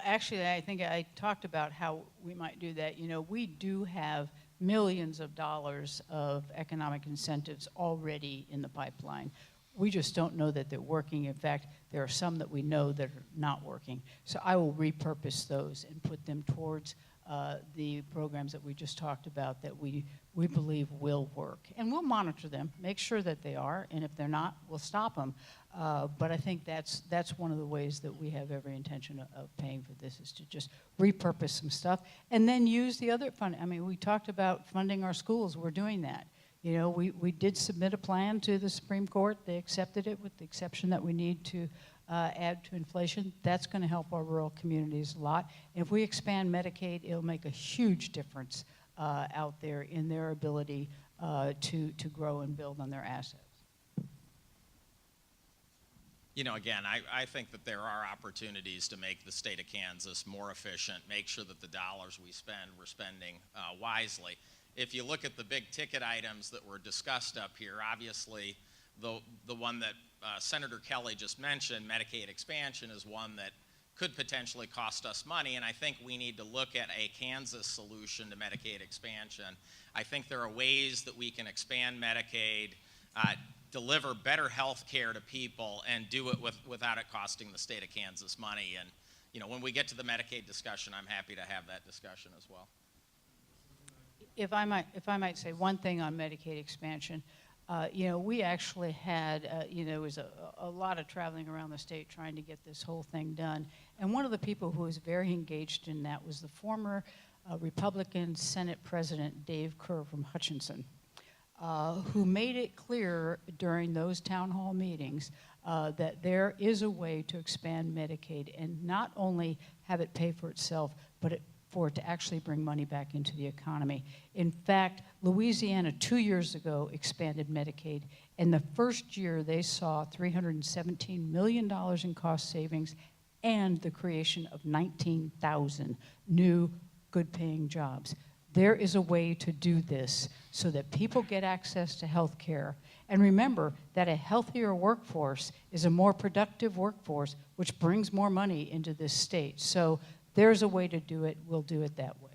Actually, I think I talked about how we might do that. You know, we do have millions of dollars of economic incentives already in the pipeline. We just don't know that they're working. In fact, there are some that we know that are not working. So I will repurpose those and put them towards the programs that we just talked about that we believe will work. And we'll monitor them, make sure that they are, and if they're not, we'll stop them. But I think that's one of the ways that we have every intention of paying for this, is to just repurpose some stuff and then use the other fund. I mean, we talked about funding our schools. We're doing that. You know, we did submit a plan to the Supreme Court. They accepted it with the exception that we need to add to inflation. That's going to help our rural communities a lot. And if we expand Medicaid, it'll make a huge difference out there in their ability to grow and build on their assets. You know, again, I think that there are opportunities to make the state of Kansas more efficient, make sure that the dollars we spend, we're spending wisely. If you look at the big ticket items that were discussed up here, obviously the one that Senator Kelly just mentioned, Medicaid expansion, is one that could potentially cost us money, and I think we need to look at a Kansas solution to Medicaid expansion. I think there are ways that we can expand Medicaid, deliver better health care to people, and do it without it costing the state of Kansas money. And you know, when we get to the Medicaid discussion, I'm happy to have that discussion as well. If I might say one thing on Medicaid expansion, you know, we actually had, you know, it was a lot of traveling around the state trying to get this whole thing done. And one of the people who was very engaged in that was the former Republican Senate President Dave Kerr from Hutchinson, who made it clear during those town hall meetings that there is a way to expand Medicaid and not only have it pay for itself, but for it to actually bring money back into the economy. In fact, Louisiana 2 years ago expanded Medicaid, and the first year they saw $317 million in cost savings and the creation of 19,000 new good-paying jobs. There is a way to do this so that people get access to health care. And remember that a healthier workforce is a more productive workforce, which brings more money into this state. So there's a way to do it. We'll do it that way.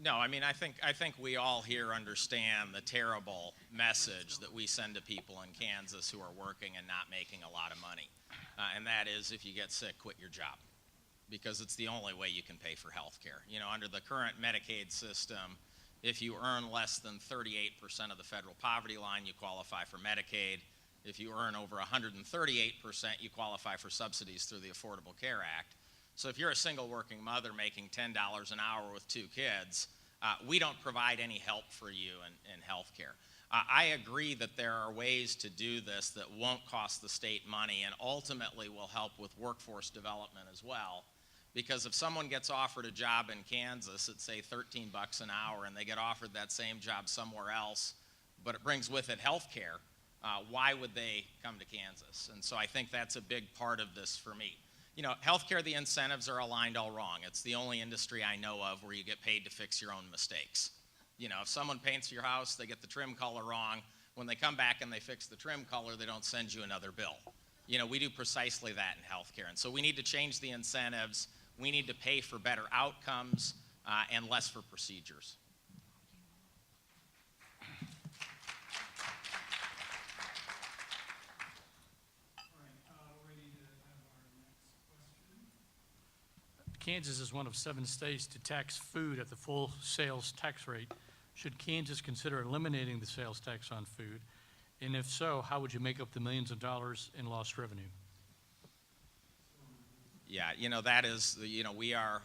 No, I mean, I think we all here understand the terrible message that we send to people in Kansas who are working and not making a lot of money. And that is, if you get sick, quit your job, because it's the only way you can pay for health care. You know, under the current Medicaid system, if you earn less than 38% of the federal poverty line, you qualify for Medicaid. If you earn over 138%, you qualify for subsidies through the Affordable Care Act. So if you're a single working mother making $10 an hour with 2 kids, we don't provide any help for you in health care. I agree that there are ways to do this that won't cost the state money and ultimately will help with workforce development as well. Because if someone gets offered a job in Kansas at, say, $13 an hour, and they get offered that same job somewhere else, but it brings with it health care, why would they come to Kansas? And so I think that's a big part of this for me. You know, healthcare, the incentives are aligned all wrong. It's the only industry I know of where you get paid to fix your own mistakes. You know, if someone paints your house, they get the trim color wrong. When they come back and they fix the trim color, they don't send you another bill. You know, we do precisely that in healthcare. And so we need to change the incentives. We need to pay for better outcomes and less for procedures. Kansas is one of 7 states to tax food at the full sales tax rate. Should Kansas consider eliminating the sales tax on food? And if so, how would you make up the millions of dollars in lost revenue? Yeah, you know, that is, you know, we are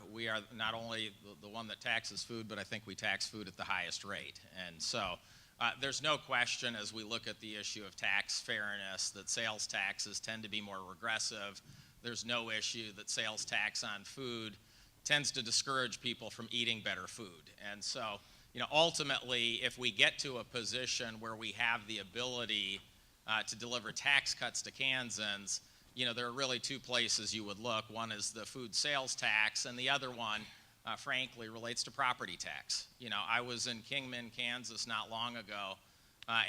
not only the one that taxes food, but I think we tax food at the highest rate. And so there's no question, as we look at the issue of tax fairness, that sales taxes tend to be more regressive. There's no issue that sales tax on food tends to discourage people from eating better food. And so, you know, ultimately, if we get to a position where we have the ability to deliver tax cuts to Kansans, you know, there are really 2 places you would look. One is the food sales tax, and the other one frankly, relates to property tax. You know, I was in Kingman, Kansas not long ago,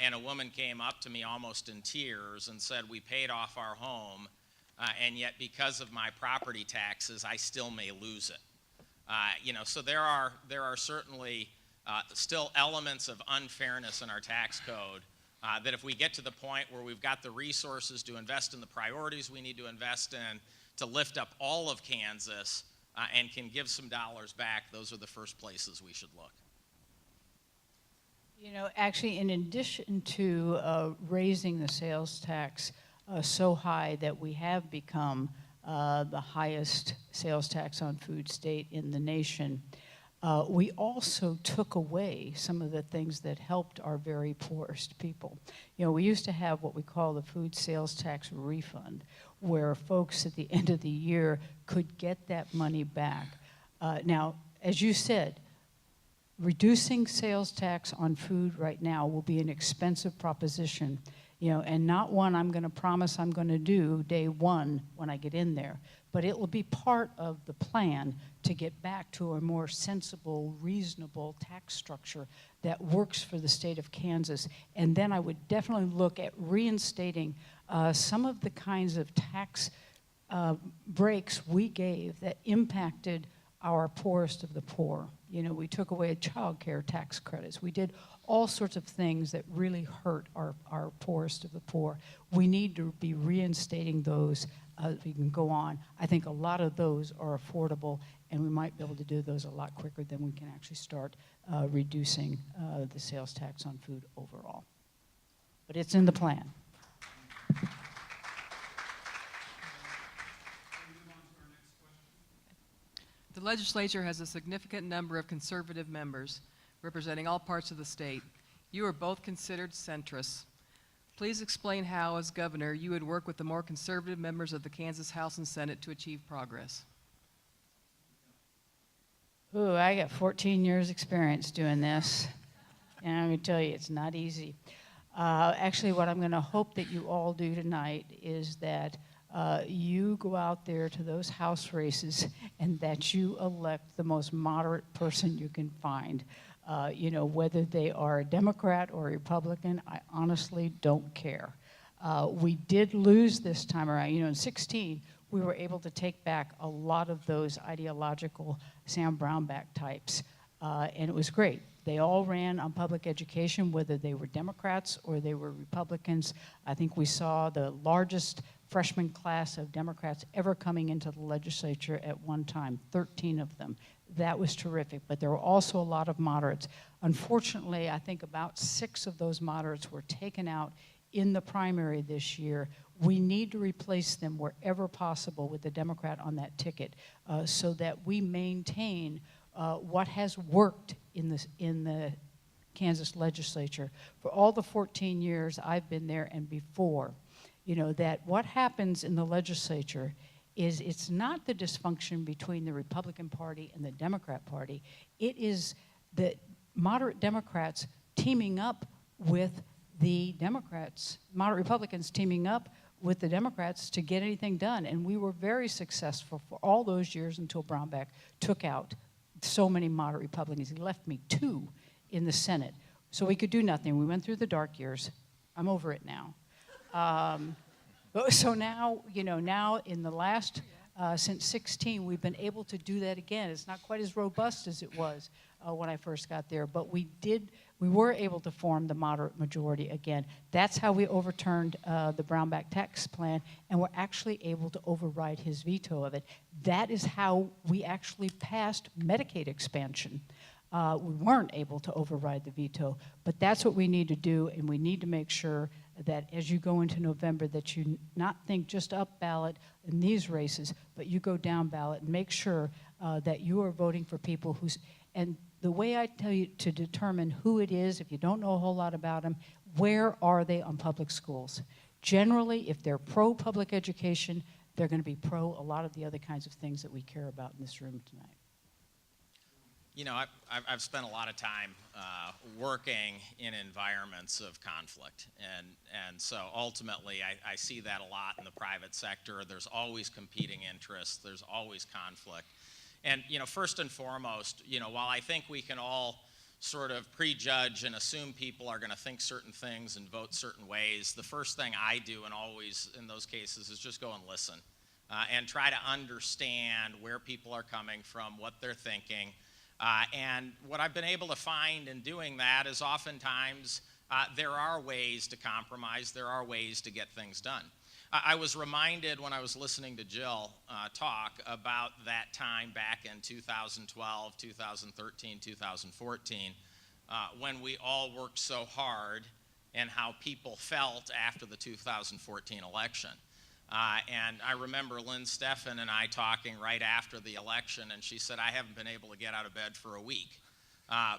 and a woman came up to me almost in tears and said, we paid off our home, and yet because of my property taxes, I still may lose it. You know, so there are certainly still elements of unfairness in our tax code that if we get to the point where we've got the resources to invest in the priorities we need to invest in to lift up all of Kansas and can give some dollars back, those are the first places we should look. You know, actually, in addition to raising the sales tax so high that we have become the highest sales tax on food state in the nation, we also took away some of the things that helped our very poorest people. You know, we used to have what we call the food sales tax refund, where folks at the end of the year could get that money back. Now, as you said, reducing sales tax on food right now will be an expensive proposition, you know, and not one I'm going to promise I'm going to do day one when I get in there. But it will be part of the plan to get back to a more sensible, reasonable tax structure that works for the state of Kansas. And then I would definitely look at reinstating some of the kinds of tax breaks we gave that impacted our poorest of the poor. You know, we took away child care tax credits. We did all sorts of things that really hurt our poorest of the poor. We need to be reinstating those as we can go on. I think a lot of those are affordable, and we might be able to do those a lot quicker than we can actually start reducing the sales tax on food overall. But it's in the plan. The legislature has a significant number of conservative members representing all parts of the state. You are both considered centrists. Please explain how, as governor, you would work with the more conservative members of the Kansas House and Senate to achieve progress. Ooh, I got 14 years experience doing this, and I'm going to tell you, it's not easy. Actually, what I'm going to hope that you all do tonight is that you go out there to those House races and that you elect the most moderate person you can find. You know, whether they are a Democrat or a Republican, I honestly don't care. We did lose this time around. You know, in 2016, we were able to take back a lot of those ideological Sam Brownback types, and it was great. They all ran on public education, whether they were Democrats or they were Republicans. I think we saw the largest freshman class of Democrats ever coming into the legislature at one time, 13 of them. That was terrific, but there were also a lot of moderates. Unfortunately, I think about 6 of those moderates were taken out in the primary this year. We need to replace them wherever possible with a Democrat on that ticket so that we maintain what has worked in the Kansas legislature. For all the 14 years I've been there and before, you know, that what happens in the legislature is it's not the dysfunction between the Republican Party and the Democrat Party. It is the moderate Democrats teaming up with the Democrats, moderate Republicans teaming up with the Democrats to get anything done. And we were very successful for all those years until Brownback took out so many moderate Republicans. He left me 2 in the Senate. So we could do nothing. We went through the dark years. I'm over it now. So now, you know, now in the last, since 16, we've been able to do that again. It's not quite as robust as it was when I first got there, but we were able to form the moderate majority again. That's how we overturned the Brownback tax plan, and we're actually able to override his veto of it. That is how we actually passed Medicaid expansion. We weren't able to override the veto, but that's what we need to do, and we need to make sure that as you go into November that you not think just up ballot in these races, but you go down ballot and make sure that you are voting for people who's, and the way I tell you to determine who it is, if you don't know a whole lot about them, where are they on public schools? Generally, if they're pro-public education, they're going to be pro a lot of the other kinds of things that we care about in this room tonight. You know, I've spent a lot of time working in environments of conflict, and so ultimately I see that a lot in the private sector. There's always competing interests, there's always conflict, And, first and foremost, while I think we can all sort of prejudge and assume people are going to think certain things and vote certain ways, the first thing I do, and always in those cases, is just go and listen and try to understand where people are coming from, what they're thinking. And what I've been able to find in doing that is oftentimes there are ways to compromise, there are ways to get things done. I was reminded when I was listening to Jill talk about that time back in 2012, 2013, 2014, when we all worked so hard and how people felt after the 2014 election. And I remember Lynn Steffen and I talking right after the election, and she said, I haven't been able to get out of bed for a week.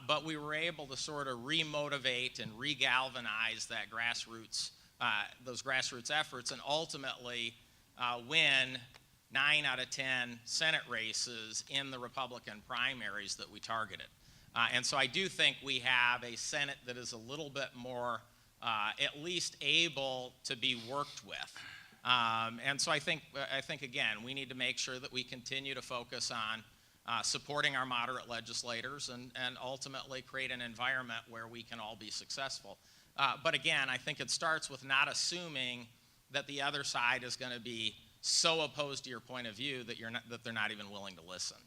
But we were able to sort of remotivate and regalvanize that those grassroots efforts, and ultimately win 9 out of 10 Senate races in the Republican primaries that we targeted. And so I do think we have a Senate that is a little bit more at least able to be worked with. And so I think again, we need to make sure that we continue to focus on supporting our moderate legislators and ultimately create an environment where we can all be successful. But again, I think it starts with not assuming that the other side is going to be so opposed to your point of view that they're not even willing to listen.